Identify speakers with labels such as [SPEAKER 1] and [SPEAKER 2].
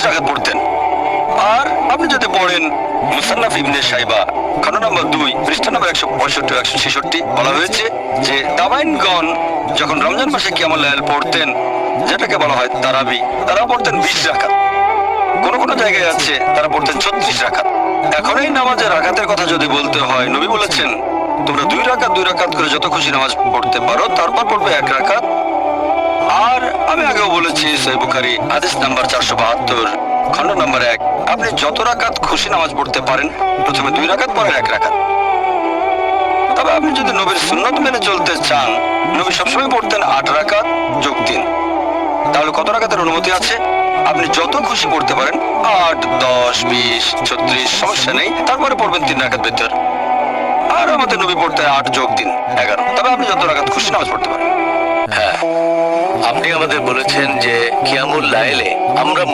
[SPEAKER 1] রাকাত পড়তেন। আর আপনি যদি পড়েন মুসান্নাফ ইবনে শাইবা খণ্ড নম্বর 2 পৃষ্ঠা নম্বর 165 166, বলা হয়েছে যে তাবাইনগণ যখন রমজান মাসে কিয়ামুল লাইল পড়তেন, যেটাকে বলা হয় তারাবি, তারা পড়তেন 20 রাকাত। কোন কোন জায়গায় আছে তারা পড়তেন 36 রাকাত। এখন এই নামাজের রাকাতের কথা যদি বলতে হয়, নবী বলেছেন তোমরা 2 রাকাত করে যত খুশি নামাজ পড়তে পারো, তারপর পড়বে 1 রাকাত। আর আমি আগেও বলেছি, সহিহ বুখারী হাদিস নাম্বার 472 খণ্ড নম্বর 1, আপনি যত রাকাত খুশি নামাজ পড়তে পারেন, প্রথমে 2 রাকাত পরে 1 রাকাত। তবে আপনি যদি নবীর সুন্নত মেনে চলতে চান, নবী সবসময় পড়তেন 8 রাকাত যোগ 3। তাহলে কত রাকাতের অনুমতি আছে? আপনি যত খুশি পড়তে পারেন, 8, 10, 20, 36, সমস্যা নেই। তারপরে পড়বেন 3 রাকাত বেতর। আর আমাদের নবী পড়তে 8 যোগ 3 11। তবে আপনি যত রাকাত খুশি নামাজ পড়তে পারেন।
[SPEAKER 2] হ্যাঁ, আপনি আমাদের বলেছেন যে কিয়ামুল লাইলে আমরা